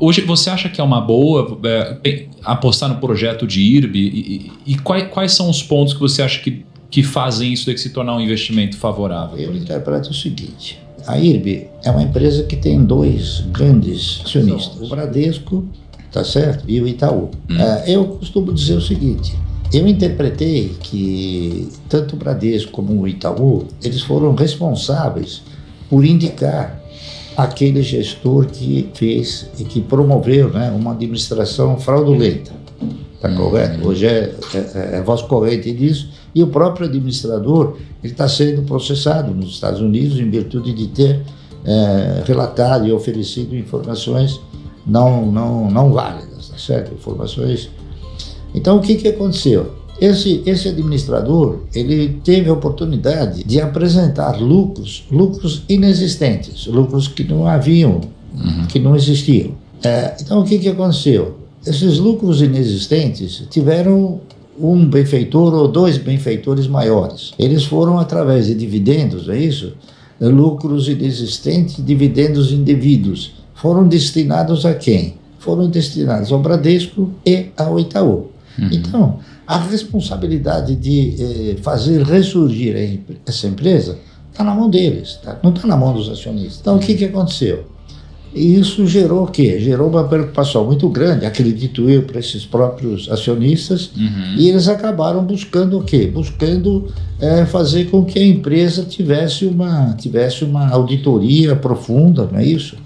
Hoje você acha que é uma boa apostar no projeto de IRB e quais são os pontos que você acha que fazem isso daqui se tornar um investimento favorável? Eu interpreto o seguinte: a IRB é uma empresa que tem dois grandes acionistas, o Bradesco, tá certo, e o Itaú. Eu costumo dizer o seguinte: eu interpretei que tanto o Bradesco como o Itaú, eles foram responsáveis por indicar aquele gestor que fez e que promoveu, né, uma administração fraudulenta. Está correto? Hoje é voz corrente disso. E o próprio administrador está sendo processado nos Estados Unidos em virtude de ter relatado e oferecido informações não válidas, tá certo? Informações. Então, o que aconteceu? Esse administrador, ele teve a oportunidade de apresentar lucros inexistentes, lucros que não haviam, que não existiam. Então, o que aconteceu? Esses lucros inexistentes tiveram um benfeitor ou dois benfeitores maiores. Eles foram através de dividendos, é isso? Lucros inexistentes, dividendos indevidos. Foram destinados a quem? Foram destinados ao Bradesco e ao Itaú. Então, a responsabilidade de fazer ressurgir essa empresa está na mão deles, tá? Não está na mão dos acionistas. Então, o que aconteceu? E isso gerou o quê? Gerou uma preocupação muito grande, acredito eu, para esses próprios acionistas, e eles acabaram buscando o quê? Buscando fazer com que a empresa tivesse uma auditoria profunda, não é isso?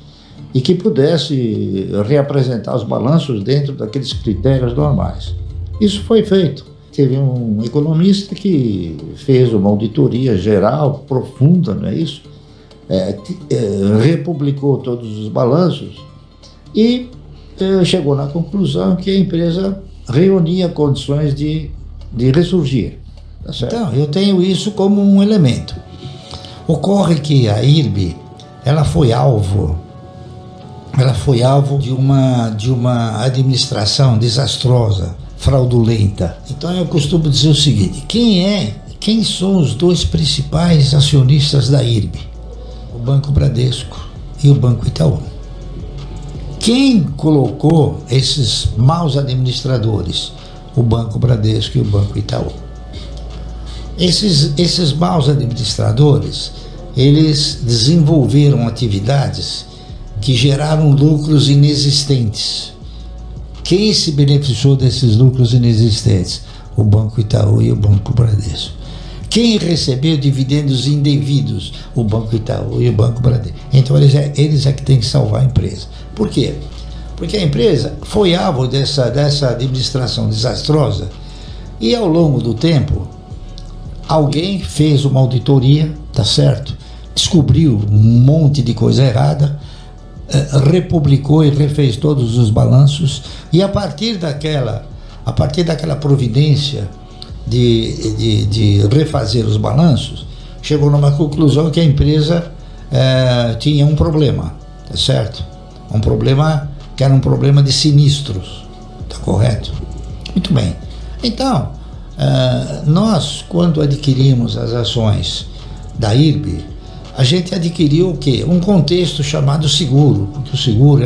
E que pudesse reapresentar os balanços dentro daqueles critérios normais. Isso foi feito. Teve um economista que fez uma auditoria geral, profunda, não é isso? Republicou todos os balanços e chegou na conclusão que a empresa reunia condições de ressurgir. Tá certo? Então, eu tenho isso como um elemento. Ocorre que a IRB, ela foi alvo de uma administração desastrosa, fraudulenta. Então eu costumo dizer o seguinte: quem são os dois principais acionistas da IRB? O Banco Bradesco e o Banco Itaú. Quem colocou esses maus administradores? O Banco Bradesco e o Banco Itaú. Esses maus administradores, eles desenvolveram atividades que geraram lucros inexistentes. Quem se beneficiou desses lucros inexistentes? O Banco Itaú e o Banco Bradesco. Quem recebeu dividendos indevidos? O Banco Itaú e o Banco Bradesco. Então eles é que têm que salvar a empresa. Por quê? Porque a empresa foi alvo dessa administração desastrosa e ao longo do tempo alguém fez uma auditoria, tá certo? Descobriu um monte de coisa errada, republicou e refez todos os balanços e a partir daquela providência de refazer os balanços, chegou numa conclusão que a empresa tinha um problema, tá certo? Um problema que era um problema de sinistros, tá correto? Muito bem. Então, nós, quando adquirimos as ações da IRB, a gente adquiriu o quê? Um contexto chamado seguro, porque o seguro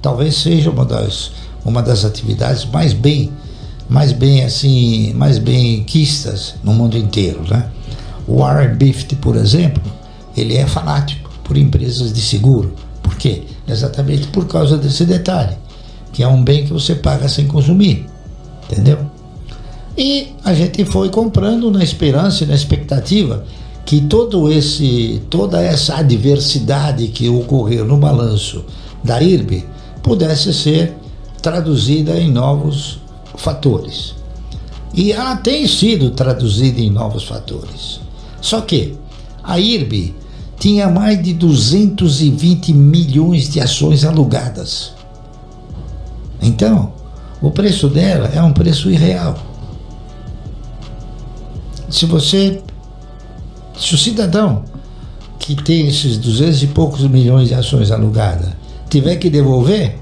talvez seja uma das atividades mais bem quistas no mundo inteiro, né? O Warren Buffett, por exemplo, ele é fanático por empresas de seguro. Por quê? Exatamente por causa desse detalhe, que é um bem que você paga sem consumir, entendeu? E a gente foi comprando na esperança e na expectativa que toda essa adversidade que ocorreu no balanço da IRB pudesse ser traduzida em novos fatores. E ela tem sido traduzida em novos fatores. Só que a IRB tinha mais de 220 milhões de ações alugadas. Então, o preço dela é um preço irreal. Se o cidadão que tem esses 200 e poucos milhões de ações alugadas tiver que devolver,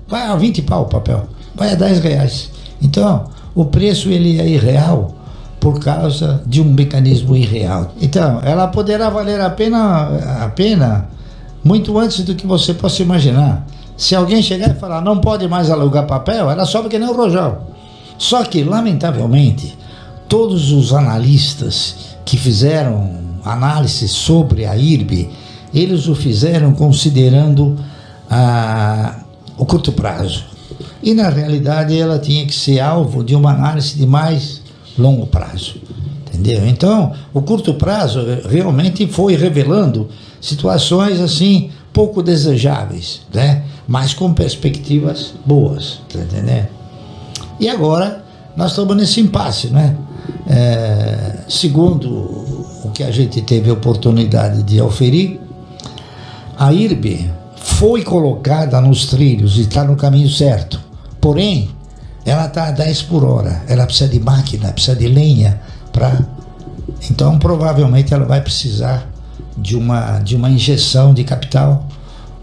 vai a 20 pau o papel, vai a 10 reais. Então, o preço ele é irreal por causa de um mecanismo irreal. Então, ela poderá valer a pena muito antes do que você possa imaginar. Se alguém chegar e falar não pode mais alugar papel, ela sobe que nem o rojão. Só que, lamentavelmente, todos os analistas que fizeram análise sobre a IRB, eles o fizeram considerando o curto prazo. E, na realidade, ela tinha que ser alvo de uma análise de mais longo prazo. Entendeu? Então, o curto prazo realmente foi revelando situações assim pouco desejáveis, né? Mas com perspectivas boas, tá entendendo? E agora nós estamos nesse impasse, né? Segundo o que a gente teve a oportunidade de aferir, a IRB foi colocada nos trilhos e está no caminho certo. Porém, ela está a 10 por hora. Ela precisa de máquina, precisa de lenha para. Então, provavelmente, ela vai precisar de uma injeção de capital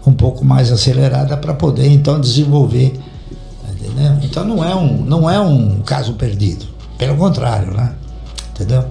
um pouco mais acelerada para poder, então, desenvolver. Entendeu? Então, não é um caso perdido. Pelo contrário, né? Entendeu?